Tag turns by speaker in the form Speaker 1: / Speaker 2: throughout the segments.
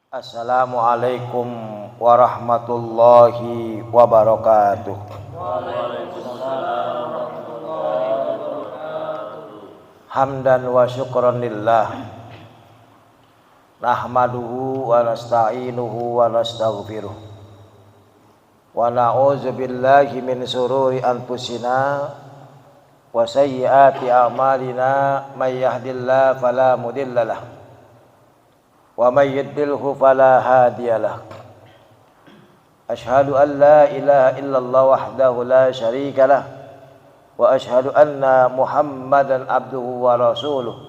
Speaker 1: Assalamualaikum warahmatullahi wabarakatuh.
Speaker 2: Waalaikumsalam warahmatullahi wabarakatuh.
Speaker 1: Hamdan wa syukran lillah. Nahmaduhu wa nasta'inuhu wa nastaghfiruh. Wa na'udzu billahi min sururi anfusina wa sayyiati a'malina may yahdihillahu fala mudhillalah wa may yudlilhu fala hadiyalah. Asyhadu an la ilaha illallah wahdahu la syarika lah wa asyhadu anna Muhammadan abduhu wa rasuluh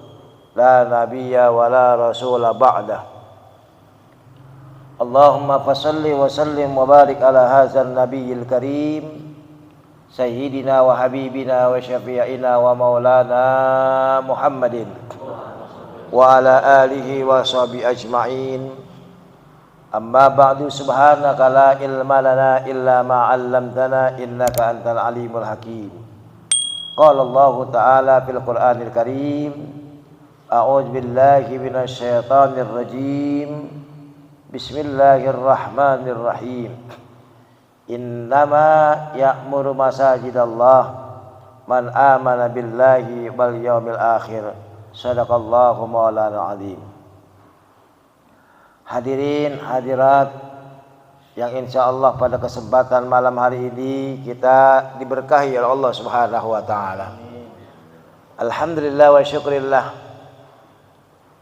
Speaker 1: la nabiyya wa la rasula ba'dah. Allahumma fasalli wa sallim wa barik ala hadzal nabiyil karim sayyidina wa habibina wa syafi'ina wa maulana Muhammadin wa ala alihi wa sahbihi ajma'in. Amma ba'du, subhanaka la ilma lana illa ma 'allamtana innaka antal alimul hakim. Qala Allah ta'ala fil Qur'anil Karim, a'udzu billahi minasy syaithanir rajim. Bismillahirrahmanirrahim. Innama ya'muru masajidallah man amana billahi wal yawmil akhir. Sadaqallahu maulana azim. Hadirin hadirat yang insyaallah pada kesempatan malam hari ini kita diberkahi oleh Allah Subhanahu wa taala. Alhamdulillah wa syukrillah.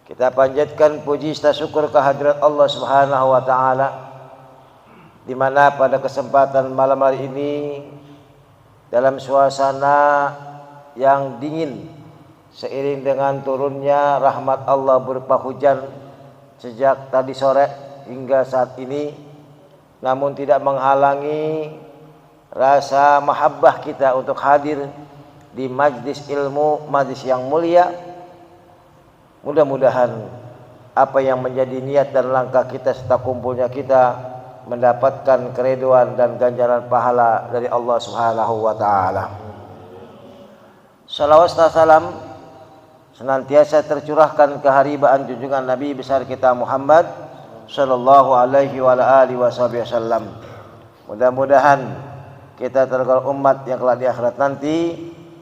Speaker 1: Kita panjatkan puji serta syukur kehadirat Allah Subhanahu wa taala, di mana pada kesempatan malam hari ini dalam suasana yang dingin seiring dengan turunnya rahmat Allah berupa hujan sejak tadi sore hingga saat ini, namun tidak menghalangi rasa mahabbah kita untuk hadir di majlis ilmu, majlis yang mulia. Mudah-mudahan apa yang menjadi niat dan langkah kita serta kumpulnya kita mendapatkan keridhaan dan ganjaran pahala dari Allah Subhanahu wa taala. Salawat dan salam senantiasa tercurahkan keharibaan junjungan Nabi besar kita Muhammad sallallahu alaihi wa alihi wasallam. Mudah-mudahan kita tergolong umat yang kelak di akhirat nanti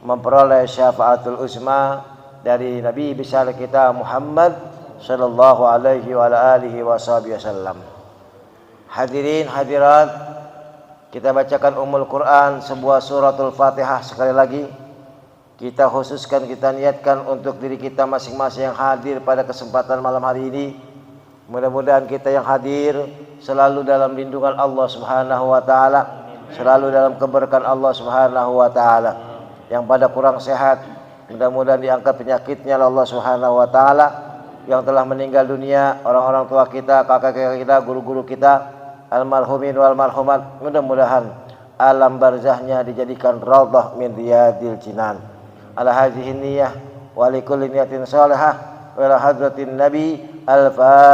Speaker 1: memperoleh syafaatul uzma dari Nabi besar kita Muhammad sallallahu alaihi wa alihi wasallam. Hadirin hadirat, kita bacakan Ummul Quran, sebuah suratul Fatihah sekali lagi. Kita khususkan, kita niatkan untuk diri kita masing-masing yang hadir pada kesempatan malam hari ini. Mudah-mudahan kita yang hadir selalu dalam lindungan Allah Subhanahu wa taala, selalu dalam keberkahan Allah Subhanahu wa taala. Yang pada kurang sehat, mudah-mudahan diangkat penyakitnya oleh Allah Subhanahu wa taala. Yang telah meninggal dunia, orang-orang tua kita, kakak-kakak kita, guru-guru kita, almarhumin wal marhumat, mudah-mudahan alam barzahnya dijadikan raudhah min riyadil jinan. Ala hadhihi niyyah wa likulli niyatin salihah wa ila hadratin nabi. Al-Fatihah.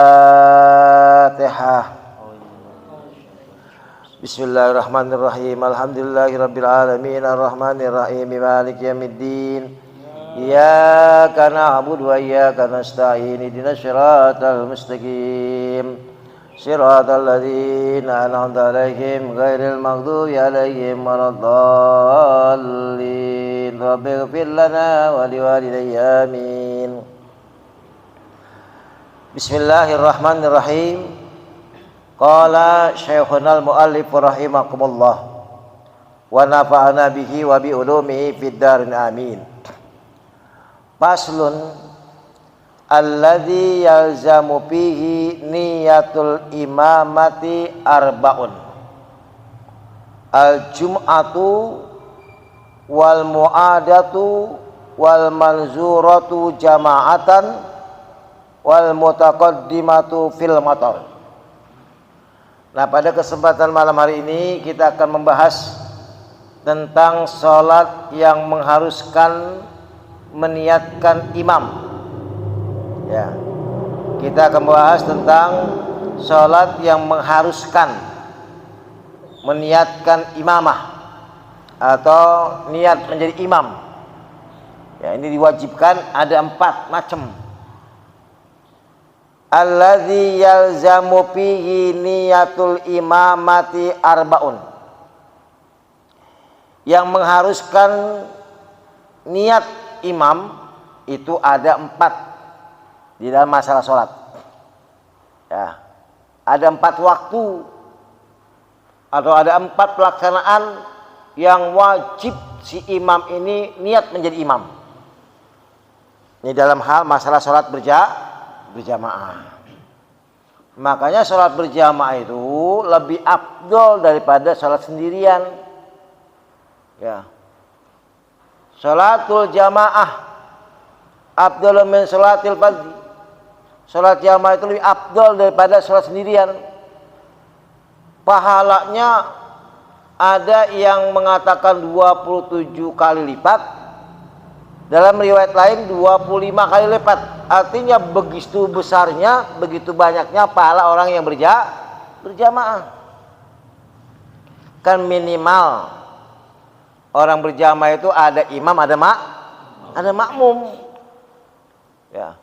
Speaker 1: Bismillahirrahmanirrahim. Alhamdulillahirabbil alamin arrahmanir rahim maliki yaumiddin. Iyyaka na'budu wa iyyaka nasta'in. Ihdinas siratal mustaqim. Siratal ladzina an'amta 'alaihim ghairil maghdubi 'alaihim waladdallin. Rabbighfir lana wa liwalidayya amin. Bismillahirrahmanirrahim. Qala Syekhuna al-Muallif rahimakumullah wa nafa'ana bihi wa bi ulumihi fid darin amin. Faslun alladzi yalzamu fihi niyatul imamati arbaun. Al-jum'atu wal mu'adatu wal manzuratu jama'atan wal mutaqaddimatu fil matar. Nah, pada kesempatan malam hari ini kita akan membahas tentang sholat yang mengharuskan meniatkan imam. Ya, kita akan membahas tentang sholat yang mengharuskan meniatkan imamah atau niat menjadi imam. Ya, ini diwajibkan, ada 4 macam. alladzi yalzamu fihi niyatul imamati arbaun, yang mengharuskan niat imam itu ada 4 di dalam masalah sholat. Ya, ada 4 waktu atau ada 4 pelaksanaan yang wajib si imam ini niat menjadi imam. Ini dalam hal masalah sholat berjamaah. Makanya sholat berjamaah itu lebih afdol daripada sholat sendirian. Ya. Sholatul jamaah afdol min sholatil fardhi. Sholat jamaah itu lebih afdol daripada sholat sendirian. Pahalanya ada yang mengatakan 27 kali lipat. Dalam riwayat lain 25 kali lipat. Artinya begitu besarnya, begitu banyaknya pahala orang yang berjamaah. Kan minimal orang berjamaah itu ada imam, ada makmum. Ya.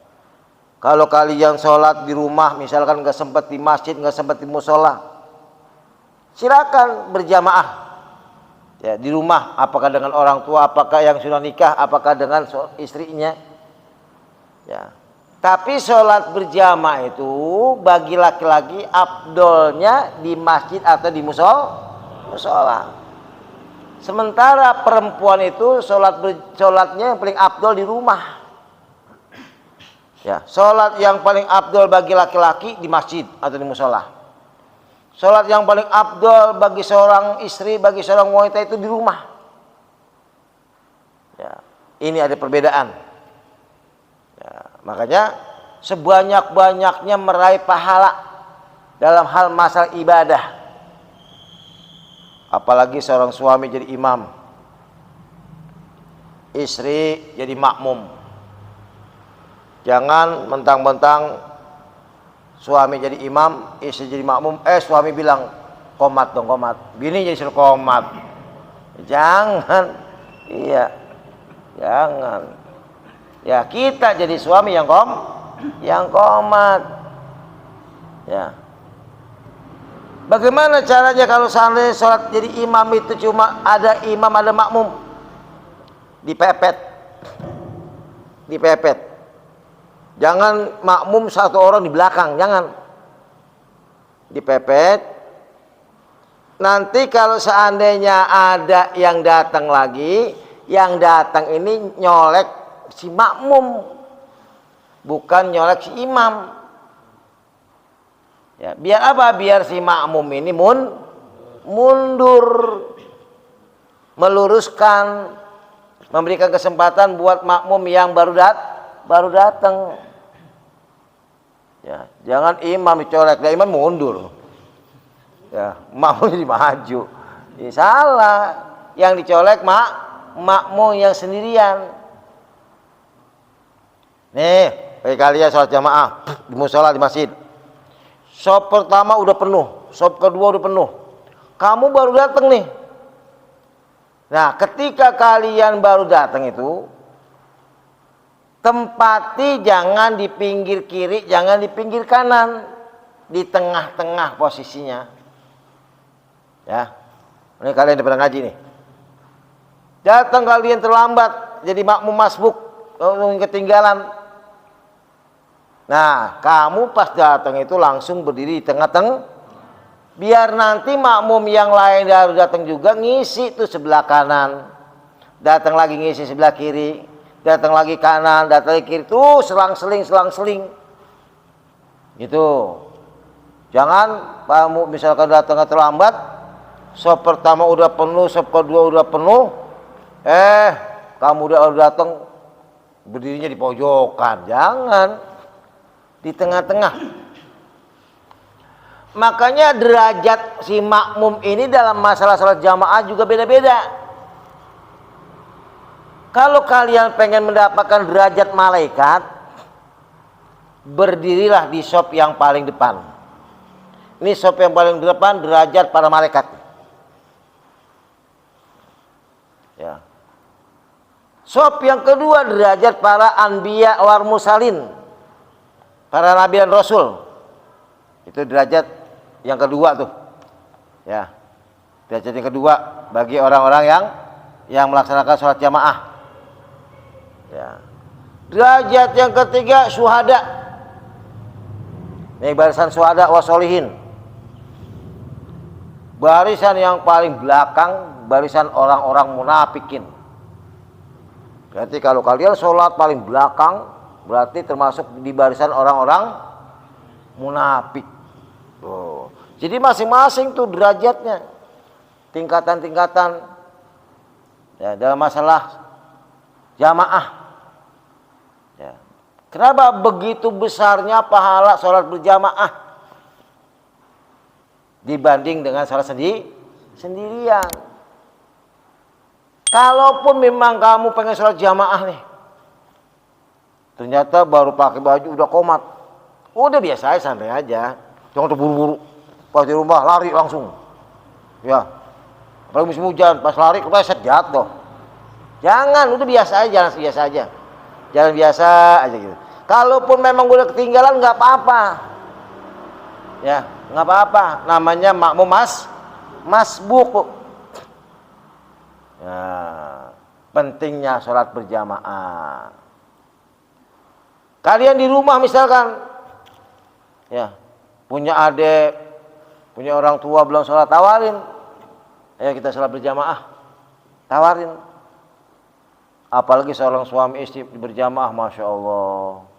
Speaker 1: Kalau kalian sholat di rumah, misalkan nggak sempat di masjid, nggak sempat di musola, silakan berjamaah. Ya, di rumah, apakah dengan orang tua, apakah yang sudah nikah, apakah dengan istrinya. Ya. Tapi sholat berjamaah itu bagi laki-laki afdolnya di masjid atau di musola. Sementara perempuan itu sholatnya yang paling afdol di rumah. Ya, sholat yang paling afdol bagi laki-laki di masjid atau di musola. Sholat yang paling afdol bagi seorang istri, bagi seorang wanita itu di rumah. Ya, ini ada perbedaan. Ya, makanya sebanyak-banyaknya meraih pahala dalam hal masalah ibadah. Apalagi seorang suami jadi imam, istri jadi makmum. Jangan mentang-mentang suami jadi imam, istri jadi makmum, suami bilang qomat dong, qomat. Bini jadi suruh qomat. Jangan. Iya. Jangan. Ya, kita jadi suami yang qomat. Ya. Bagaimana caranya kalau seandainya sholat jadi imam itu cuma ada imam, ada makmum? Dipepet. Jangan makmum satu orang di belakang, jangan. Dipepet. Nanti kalau seandainya ada yang datang lagi, yang datang ini nyolek si makmum, bukan nyolek si imam. Ya, biar apa? Biar si makmum ini mundur, meluruskan, memberikan kesempatan buat makmum yang baru datang. Ya, jangan imam dicolek, dan imam mundur. Ya, makmum jadi maju. Ya, salah. Yang dicolek makmum yang sendirian. Nih, bagi kalian sholat jamaah di musola, di masjid. Shop pertama udah penuh, shop kedua udah penuh. Kamu baru datang nih. Nah, ketika kalian baru datang itu, tempati jangan di pinggir kiri, jangan di pinggir kanan, di tengah-tengah posisinya. Ya, ini kalian udah pernah ngaji nih. Datang kalian terlambat, jadi makmum masbuk, ketinggalan. Nah, kamu pas datang itu langsung berdiri di tengah-tengah, biar nanti makmum yang lain baru datang juga ngisi tuh sebelah kanan, datang lagi ngisi sebelah kiri. Datang lagi kanan, datang lagi kiri, tuh selang-seling. Gitu. Jangan kamu misalkan datang terlambat, shop pertama udah penuh, shop kedua udah penuh, kamu udah datang berdirinya di pojokan. Jangan, di tengah-tengah. Makanya derajat si makmum ini dalam masalah sholat jamaah juga beda-beda. Kalau kalian pengen mendapatkan derajat malaikat, berdirilah di shop yang paling depan. Ini shop yang paling depan derajat para malaikat. Ya. Shop yang kedua derajat para anbiya war mursalin. para nabi dan rasul. Itu derajat yang kedua tuh. Ya. Derajat yang kedua bagi orang-orang yang melaksanakan sholat jamaah. Ya. Derajat yang ketiga syuhada. Ini barisan syuhada wa sholihin. Barisan yang paling belakang, barisan orang-orang munafikin. Berarti kalau kalian sholat paling belakang, berarti termasuk di barisan orang-orang munafik. Oh. Jadi masing-masing tuh derajatnya, tingkatan-tingkatan ya, dalam masalah jamaah. Ya. Kenapa begitu besarnya pahala sholat berjamaah dibanding dengan sholat sendirian? Kalaupun memang kamu pengen sholat jamaah nih, ternyata baru pakai baju udah komat, udah biasa aja, santai aja, jangan terburu-buru. Pas di rumah lari langsung, ya. Apalagi musim hujan, pas lari kepleset jatuh. Jangan, udah biasa aja, jalan biasa aja, jalan biasa aja gitu. Kalaupun memang udah ketinggalan nggak apa-apa, ya nggak apa-apa. Namanya makmum masbuk. Ya, pentingnya sholat berjamaah. Kalian di rumah misalkan, ya punya adik, punya orang tua belum sholat, tawarin, ayo kita sholat berjamaah, tawarin. Apalagi seorang suami istri berjamaah, masya Allah.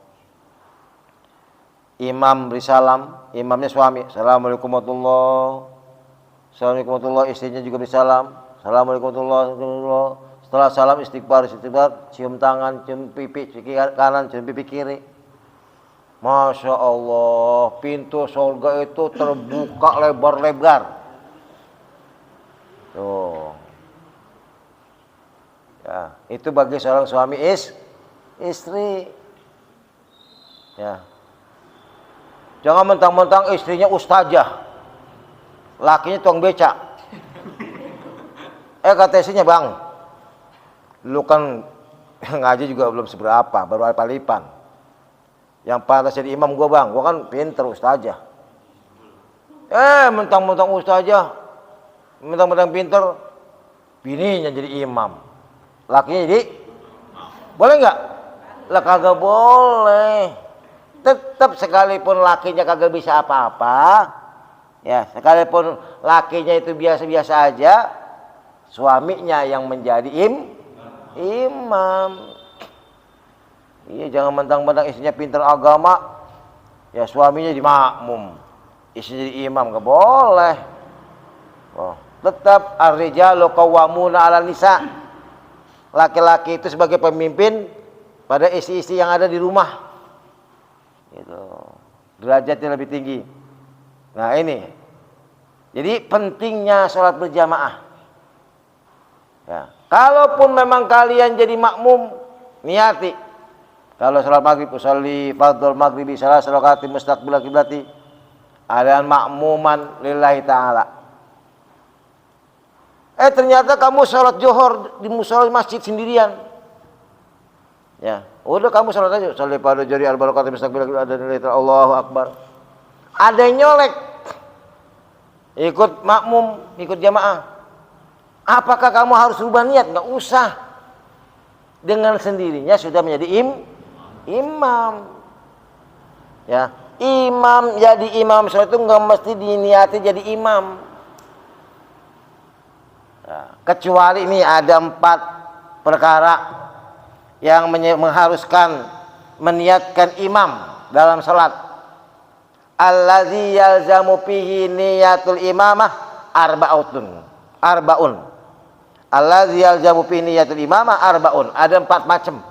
Speaker 1: Imam beri salam, imamnya suami, assalamualaikum warahmatullahi wabarakatuh. Assalamualaikum warahmatullahi wabarakatuh. Istrinya juga beri salam, assalamualaikum warahmatullahi wabarakatuh. Setelah salam istighfar, cium tangan, cium pipi kanan, cium pipi kiri. Masya Allah, pintu surga itu terbuka lebar-lebar. Tuh. Ya, itu bagi seorang suami istri. Ya. Jangan mentang-mentang istrinya ustazah, lakinya tukang becak. Kata istrinya, bang, lu kan ngaji juga belum seberapa, baru alif-alifan. Yang pantas jadi imam gua, bang, gua kan pinter ustazah. Mentang-mentang ustazah, mentang-mentang pinter, bininya jadi imam, lakinya jadi, boleh nggak? Lah kagak boleh. Tetap sekalipun lakinya kagak bisa apa-apa, ya sekalipun lakinya itu biasa-biasa aja, suaminya yang menjadi imam. Iya, jangan mentang-mentang istrinya pintar agama, ya suaminya jadi makmum, istrinya jadi imam, nggak boleh. Oh, tetap ar-rijalu qawwamuna 'alan nisa. Laki-laki itu sebagai pemimpin pada istri-istri yang ada di rumah. Gitu. Derajatnya lebih tinggi. Nah ini, jadi pentingnya sholat berjamaah. Ya. Kalaupun memang kalian jadi makmum, niati. Kalau sholat maghrib, usolli fardhul maghribi salah salawati mustaqbil qiblati, adaan makmuman lillahi ta'ala. Ternyata kamu sholat zuhur di musola masjid sendirian. Ya, udah kamu sholat aja, sholli pada jari al-barakati mustaqbil ada nilai Allahu akbar. Ada yang nyolek, ikut makmum, ikut jamaah. Apakah kamu harus rubah niat? Nggak usah. Dengan sendirinya sudah menjadi imam. Ya, imam jadi imam sholat itu nggak mesti diniati jadi imam. Ya, kecuali ini ada 4 perkara yang mengharuskan meniatkan imam dalam salat. Allazi yalzamu fihi niyatul imamah arbaun. Allazi yalzamu fihi niyatul imamah arbaun. Ada 4 macam.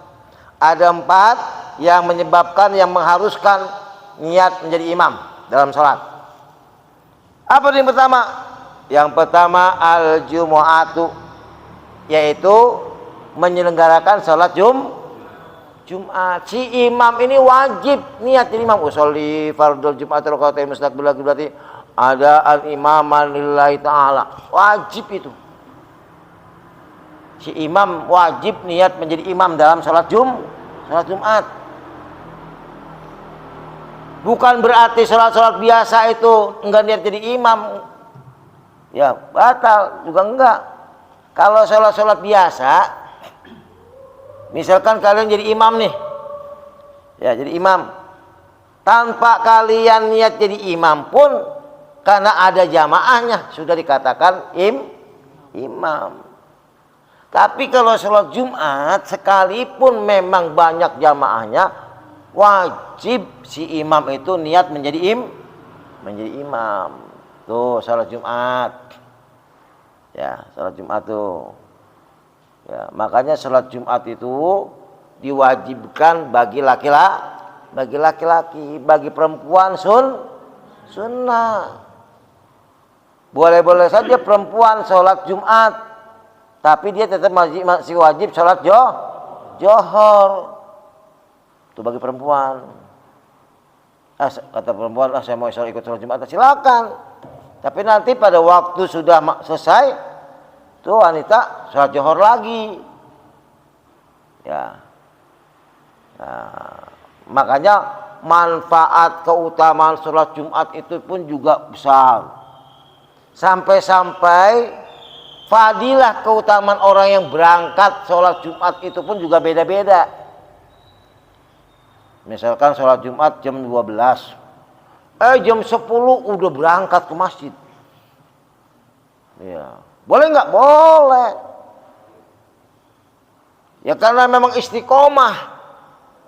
Speaker 1: Ada 4 yang menyebabkan, yang mengharuskan niat menjadi imam dalam salat. Apa yang pertama? Yang pertama al-jumu'atu, yaitu menyelenggarakan sholat Jumat. Si imam ini wajib niat jadi imam. Usolli fardhul Jumat rakaatain mustaqbil qiblati adaan imaman lillahi ta'ala. Wajib itu. Si imam wajib niat menjadi imam dalam sholat Jumat. Bukan berarti sholat biasa itu enggak niat jadi imam. Ya, batal juga enggak. Kalau sholat biasa, misalkan kalian jadi imam nih. Ya, jadi imam. Tanpa kalian niat jadi imam pun, karena ada jamaahnya, sudah dikatakan imam. Tapi kalau sholat Jumat, sekalipun memang banyak jamaahnya, wajib si imam itu niat menjadi imam. Tuh sholat Jumat. Ya, sholat Jumat tuh. Ya, makanya sholat Jumat itu diwajibkan bagi laki-laki, bagi perempuan sunnah. Boleh-boleh saja perempuan sholat Jumat, tapi dia tetap masih wajib sholat johor. Itu bagi perempuan. Kata perempuan, saya mau ikut sholat Jumat, silakan. Tapi nanti pada waktu sudah selesai, tuh wanita sholat johor lagi. Ya. Nah, makanya manfaat keutamaan sholat Jumat itu pun juga besar. Sampai-sampai fadilah keutamaan orang yang berangkat sholat Jumat itu pun juga beda-beda. Misalkan sholat Jumat jam 12, jam 10 udah berangkat ke masjid. Ya, boleh nggak? Boleh. Ya karena memang istiqomah.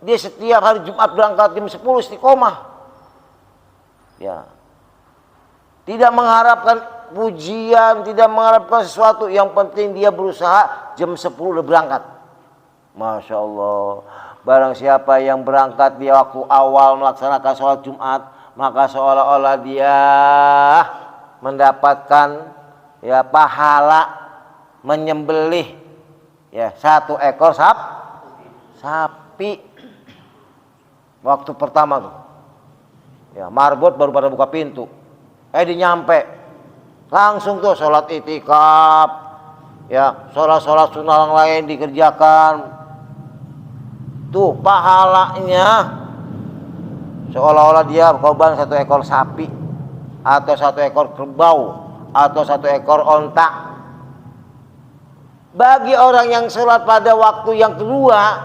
Speaker 1: Dia setiap hari Jumat berangkat jam 10 istiqomah. Ya. Tidak mengharapkan pujian, tidak mengharapkan sesuatu. Yang penting dia berusaha jam 10 udah berangkat. Masya Allah. Barang siapa yang berangkat di waktu awal melaksanakan sholat Jumat, maka seolah-olah dia mendapatkan ya pahala menyembelih ya 1 ekor sapi. Waktu pertama tuh. Ya, marbot baru pada buka pintu. Dinyampe. Langsung tuh sholat itikaf. Ya, sholat sunnah yang lain dikerjakan. Tuh pahalanya seolah-olah dia korban 1 ekor sapi, atau 1 ekor kerbau, atau 1 ekor onta. Bagi orang yang sholat pada waktu yang kedua,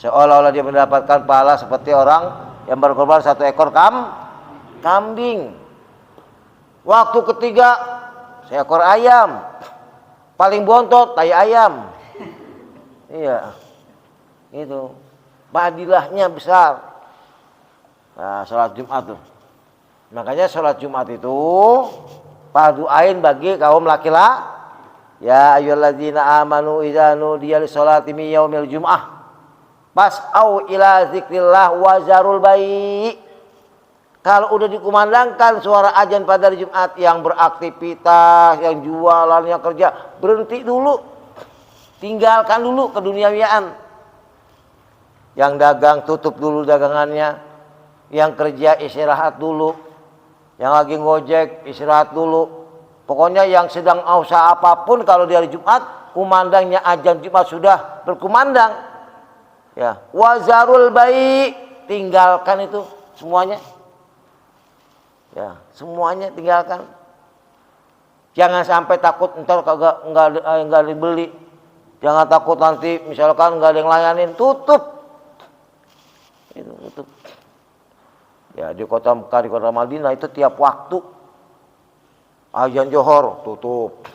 Speaker 1: seolah-olah dia mendapatkan pahala seperti orang yang berkorban 1 ekor kambing. Waktu ketiga, 1 ekor ayam. Paling bontot tai ayam. Iya. Itu. Fadilahnya besar. Nah, sholat Jumat tuh. Makanya sholat Jumat itu fardu ain bagi kaum laki-laki. Ya ayyuhalladzina amanu idza nudiya lis-sholati min yaumil jum'ah fas'au ila zikrillah wa zarul bai'. Kalau udah dikumandangkan suara azan pada hari Jumat, yang beraktivitas, yang jualan, yang kerja, berhenti dulu. Tinggalkan dulu keduniawian. Yang dagang tutup dulu dagangannya. Yang kerja istirahat dulu. Yang lagi ngojek istirahat dulu. Pokoknya yang sedang usaha apapun, kalau di hari Jumat kumandangnya azan Jumat sudah berkumandang. Ya, wazarul bai', tinggalkan itu semuanya. Ya, semuanya tinggalkan. Jangan sampai takut ntar enggak dibeli. Jangan takut nanti misalkan enggak ada yang layanin, tutup. Itu tutup. Ya, di kota Mekah, di kota Madinah itu tiap waktu azan johor tutup.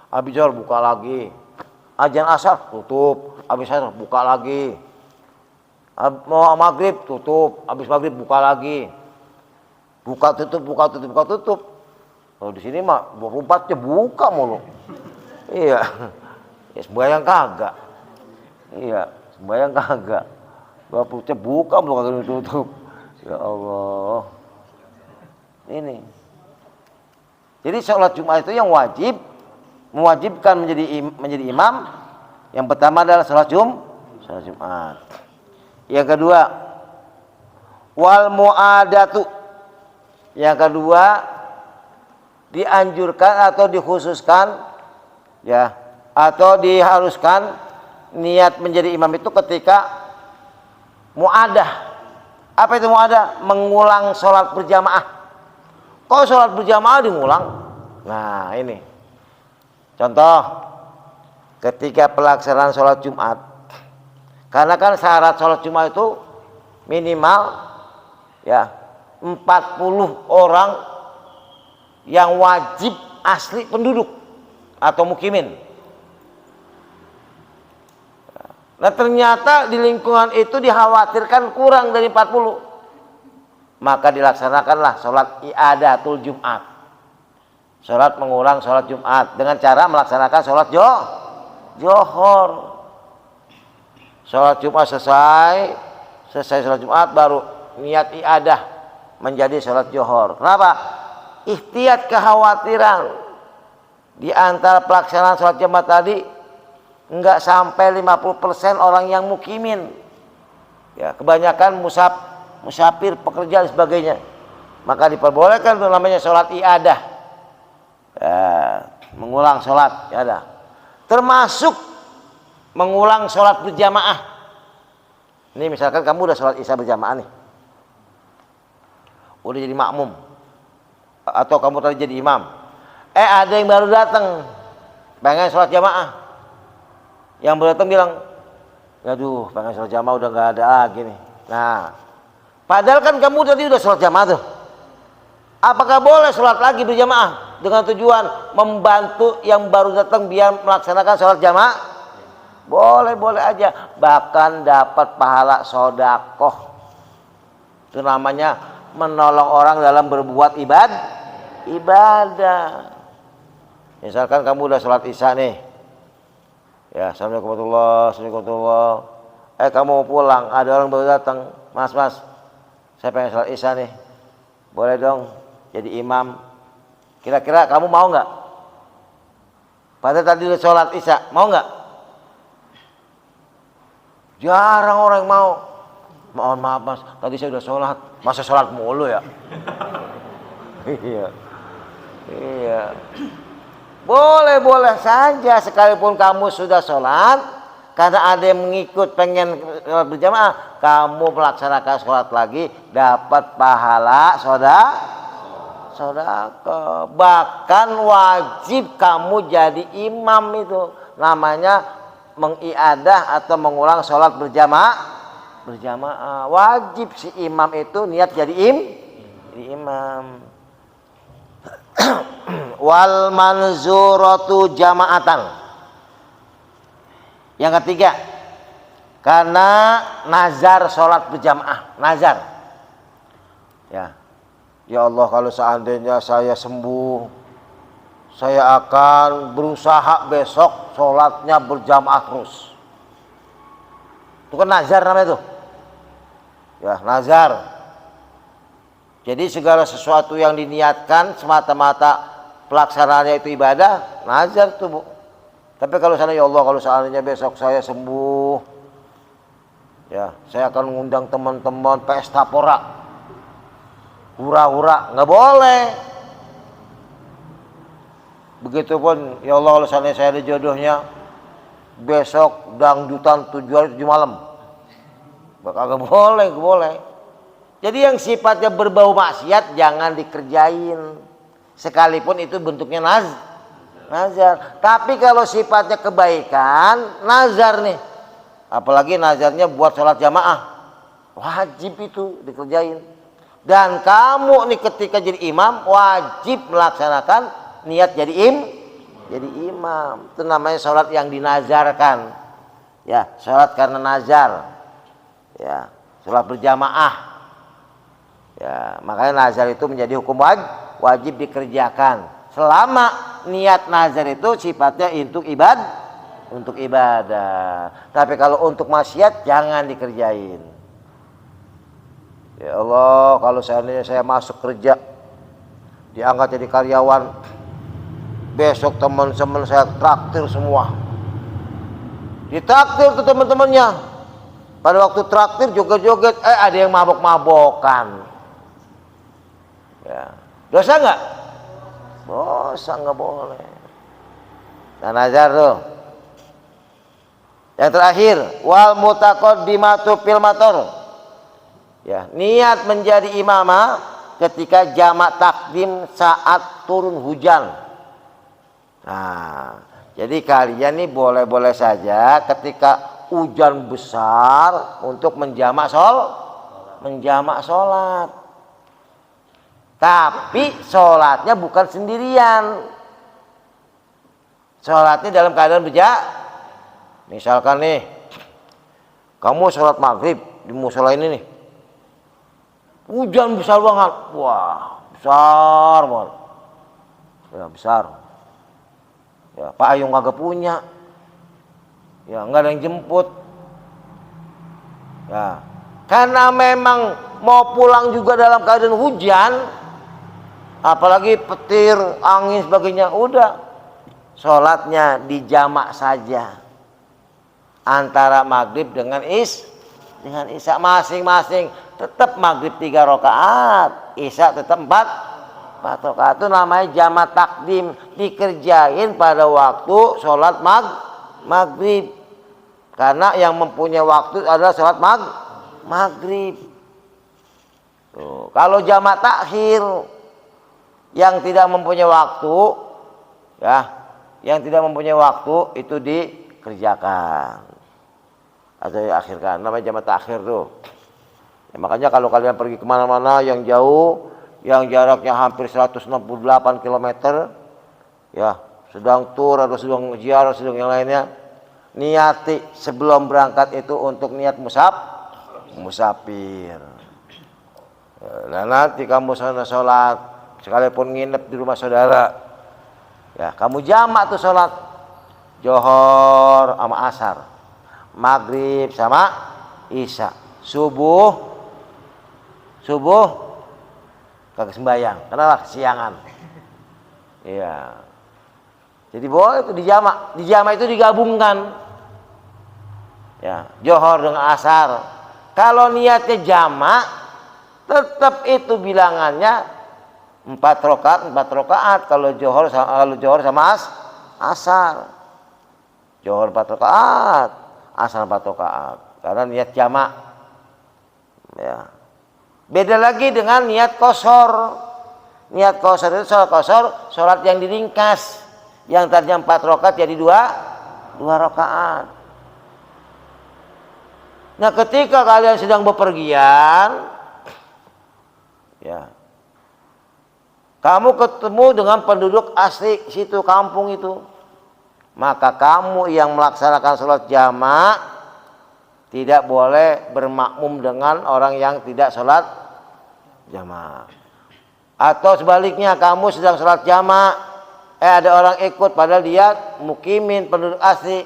Speaker 1: Habis johor buka lagi. Azan asar tutup. Habis asar buka lagi. Mau maghrib tutup. Habis maghrib buka lagi. Buka tutup. Kalau di sini mah 24 jam buka mulu. Iya. Ya sembahyang kagak. Iya, sembahyang kagak. 20 jam buka mulu kagak tutup. Ya Allah. Ini. Jadi sholat Jumat itu yang mewajibkan menjadi imam. Yang pertama adalah sholat Jumat. Yang kedua, wal muadatu. Yang kedua, dianjurkan atau dikhususkan ya, atau diharuskan niat menjadi imam itu ketika muadah. Apa itu mu'adah? Mengulang sholat berjamaah. Kok sholat berjamaah diulang? Nah ini contoh ketika pelaksanaan sholat Jumat. Karena kan syarat sholat Jumat itu minimal ya 40 orang yang wajib asli penduduk atau mukimin. Nah ternyata di lingkungan itu dikhawatirkan kurang dari 40. Maka dilaksanakanlah sholat i'adatul Jumat. Sholat mengulang sholat Jumat dengan cara melaksanakan sholat johor. Sholat Jumat selesai sholat Jumat baru niat i'adah menjadi sholat johor. Kenapa? Ihtiyat kekhawatiran di antara pelaksanaan sholat Jumat tadi enggak sampai 50% orang yang mukimin. Ya, kebanyakan musafir, pekerja dan sebagainya. Maka diperbolehkan itu namanya sholat i'adah. Ya, mengulang sholat i'adah. Termasuk mengulang sholat berjamaah. Ini misalkan kamu udah sholat isya berjamaah nih. Udah jadi makmum. Atau kamu tadi jadi imam. Ada yang baru datang. Pengen sholat jamaah. Yang baru datang bilang, aduh pengen sholat jamaah udah gak ada lagi nih. Nah, padahal kan kamu tadi udah sholat jamaah tuh. Apakah boleh sholat lagi berjamaah dengan tujuan membantu yang baru datang biar melaksanakan sholat jamaah? Boleh aja. Bahkan dapat pahala sodakoh. Itu namanya menolong orang dalam berbuat ibadah. Misalkan kamu udah sholat isya nih. Ya, assalamualaikum warahmatullahi. Kamu mau pulang, ada orang baru datang. Mas, saya pengen sholat isya nih. Boleh dong jadi imam. Kira-kira kamu mau nggak? Padahal tadi udah sholat isya, mau nggak? Jarang orang mau. Mohon maaf mas, tadi saya udah sholat. Masa sholat mulu ya? Iya. Boleh saja sekalipun kamu sudah sholat. Karena ada yang mengikut pengen berjamaah, kamu melaksanakan sholat lagi, dapat pahala sodako. Bahkan wajib kamu jadi imam itu. Namanya mengiadah atau mengulang sholat berjamaah. Wajib si imam itu niat jadi imam. Wal manzuratu jama'atan. Yang ketiga, karena nazar sholat berjamaah. Nazar. Ya Allah, kalau seandainya saya sembuh, saya akan berusaha besok sholatnya berjamaah terus. Itu kan nazar namanya tuh. Ya, nazar. Jadi segala sesuatu yang diniatkan semata-mata pelaksanaannya itu ibadah, nazar tuh Bu. Tapi kalau seandainya ya Allah, kalau seandainya besok saya sembuh, ya saya akan mengundang teman-teman pesta pora, hura-hura, nggak boleh. Begitupun ya Allah, kalau seandainya saya ada jodohnya, besok dangdutan 7 hari 7 malam, bakal nggak boleh. Jadi yang sifatnya berbau maksiat jangan dikerjain. Sekalipun itu bentuknya nazar. Tapi kalau sifatnya kebaikan, nazar nih. Apalagi nazarnya buat sholat jamaah. Wajib itu dikerjain. Dan kamu nih ketika jadi imam, wajib melaksanakan niat jadi imam. Itu namanya sholat yang dinazarkan. Ya, sholat karena nazar. Ya, sholat berjamaah. Ya, makanya nazar itu menjadi hukum wajib dikerjakan. Selama niat nazar itu sifatnya untuk ibadah. Tapi kalau untuk maksiat jangan dikerjain. Ya Allah, kalau seandainya saya masuk kerja, diangkat jadi karyawan, besok teman-teman saya traktir semua. Ditraktir tuh teman-temannya. Pada waktu traktir joget-joget, ada yang mabok-mabokan. Ya, dosa nggak? Dosa, nggak boleh. Nah, nazar tuh. Yang terakhir, wal mutaqaddimatu fil matar. Ya, niat menjadi imamah ketika jamak takdim saat turun hujan. Nah, jadi kalian nih boleh-boleh saja ketika hujan besar untuk menjamak sholat. Tapi sholatnya bukan sendirian. Sholatnya dalam keadaan misalkan nih, kamu sholat maghrib di musola ini nih, hujan besar banget, wah besar banget, ya besar, ya Pak Ayung kagak punya, ya nggak ada yang jemput, ya karena memang mau pulang juga dalam keadaan hujan, apalagi petir, angin sebagainya, udah sholatnya dijamak saja antara maghrib dengan isya masing-masing. Tetap maghrib 3 rakaat, isya tetap 4 rakaat. Itu namanya jamak takdim, dikerjain pada waktu sholat maghrib. Karena yang mempunyai waktu adalah sholat maghrib. Tuh. Kalau jamak takhir yang tidak mempunyai waktu, ya, yang tidak mempunyai waktu itu dikerjakan atau diakhirkan. Namanya jamak takhir tuh. Ya, makanya kalau kalian pergi kemana-mana yang jauh, yang jaraknya hampir 168 km, ya, sedang tur atau sedang ziarah, sedang yang lainnya, niati sebelum berangkat itu untuk niat musafir. Dan nanti kamu sana sholat, sekalipun nginep di rumah saudara, ya kamu jamak tuh sholat Johor sama asar, maghrib sama isya, subuh kagak sembahyang, kenapa kesiangan. Iya. Jadi boleh itu dijamak itu digabungkan. Ya, Johor dengan asar. Kalau niatnya jamak, tetap itu bilangannya 4 rakaat kalau Johor sama asar. Johor 4 rakaat, asar 4 rakaat. Karena niat jamak. Ya. Beda lagi dengan niat qashar. Niat qashar itu sholat yang diringkas. Yang tadinya 4 rakaat jadi 2 rakaat. Nah, ketika kalian sedang bepergian, ya, kamu ketemu dengan penduduk asli situ, kampung itu, maka kamu yang melaksanakan sholat jamak tidak boleh bermakmum dengan orang yang tidak sholat jamak. Atau sebaliknya, kamu sedang sholat jamak, ada orang ikut padahal dia mukimin, penduduk asli,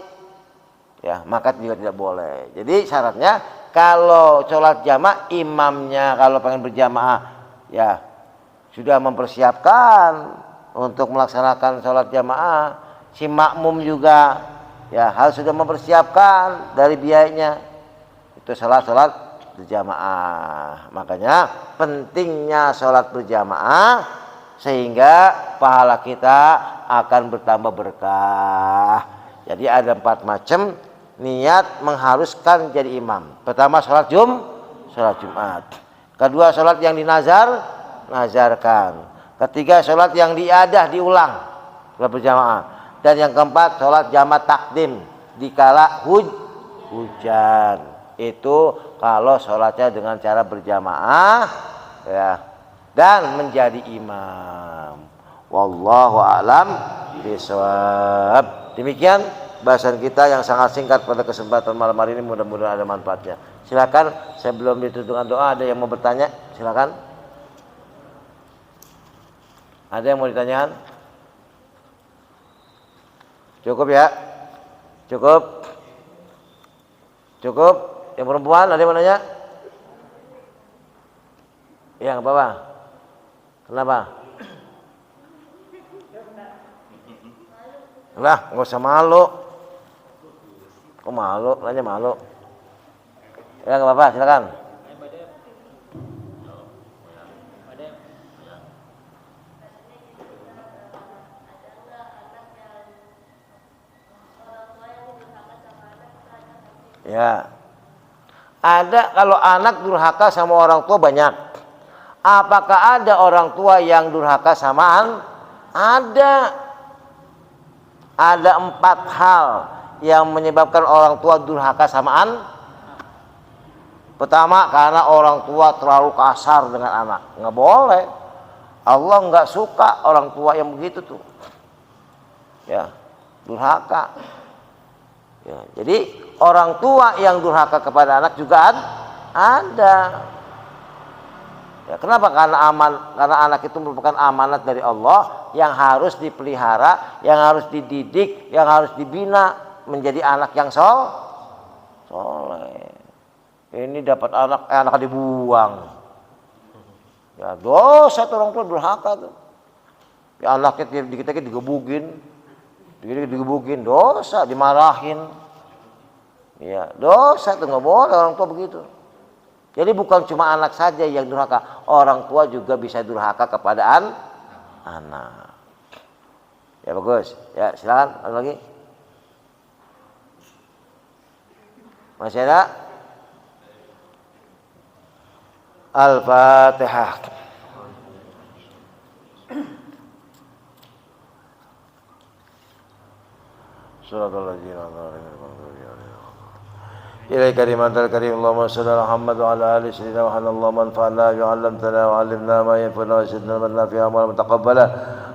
Speaker 1: ya, maka juga tidak boleh. Jadi syaratnya kalau sholat jamak, imamnya kalau pengen berjamaah, ya sudah mempersiapkan untuk melaksanakan sholat jamaah. Si makmum juga, ya, harus sudah mempersiapkan dari biayanya. Itu sholat berjamaah. Makanya pentingnya sholat berjamaah, sehingga pahala kita akan bertambah berkah. Jadi ada 4 macam niat mengharuskan jadi imam. Pertama sholat Jumat. Kedua sholat yang nazarkan. Ketiga sholat yang diadah diulang, sholat berjamaah. Dan yang keempat sholat jamak takdim dikala hujan. Itu kalau sholatnya dengan cara berjamaah, ya, dan menjadi imam. Wallahu a'lam bishawab. Demikian bahasan kita yang sangat singkat pada kesempatan malam hari ini, mudah-mudahan ada manfaatnya. Silakan, sebelum ditutup dengan doa, ada yang mau bertanya? Silakan. Ada yang mau ditanyakan? Cukup ya? Cukup? Yang perempuan ada yang mau nanya? Yang apa? Kenapa? Lah, nggak usah malu. Kok malu? Nanya malu. Ya nggak apa-apa, silakan. Ya, Ada kalau anak durhaka sama orang tua banyak. Apakah ada orang tua yang durhaka sama Ada. Ada 4 hal yang menyebabkan orang tua durhaka sama Pertama, karena orang tua terlalu kasar dengan anak. Nggak boleh. Allah nggak suka orang tua yang begitu tuh. Ya, durhaka. Ya, jadi orang tua yang durhaka kepada anak juga ada. Ya, kenapa? Karena anak itu merupakan amanat dari Allah yang harus dipelihara, yang harus dididik, yang harus dibina menjadi anak yang soleh. Ini dapat anak dibuang. Ya dosa tuh orang tua durhaka tuh. Ya anaknya dikit-dikit digebukin, dosa, dimarahin. Ya dosa tuh, nggak boleh orang tua begitu. Jadi bukan cuma anak saja yang durhaka, orang tua juga bisa durhaka kepada anak. Ya bagus. Ya silakan, ada lagi? Masih ada? Al-Fatihah. Surah إليك كلمات الكريم اللهم صل على محمد وعلى آل سيدنا محمد اللهم انفعنا بما علمتنا وعلمنا ما ينفعنا وزدنا من نافعا متقبلا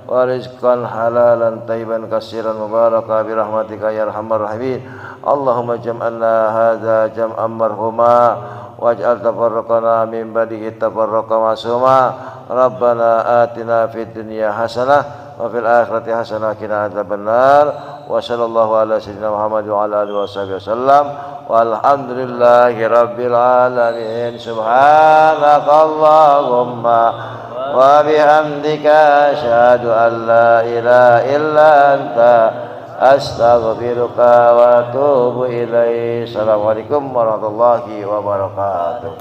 Speaker 1: ورزقا حلالا طيبا كثيرا مباركا برحمتك يا أرحم الراحمين اللهم اجعلنا هذا جمعا مرحوما واجعل تفرقنا من بعده تفرقا معصوما ربنا آتنا في الدنيا حسنة وفي الآخرة حسنة وقنا عذاب النار وصلى الله على سيدنا محمد وعلى آله وصحبه وسلم والحمد لله رب العالمين سبحانك اللهم وبحمدك أشهد أن لا إله إلا أنت أستغفرك وأتوب إليك السلام عليكم ورحمة الله وبركاته.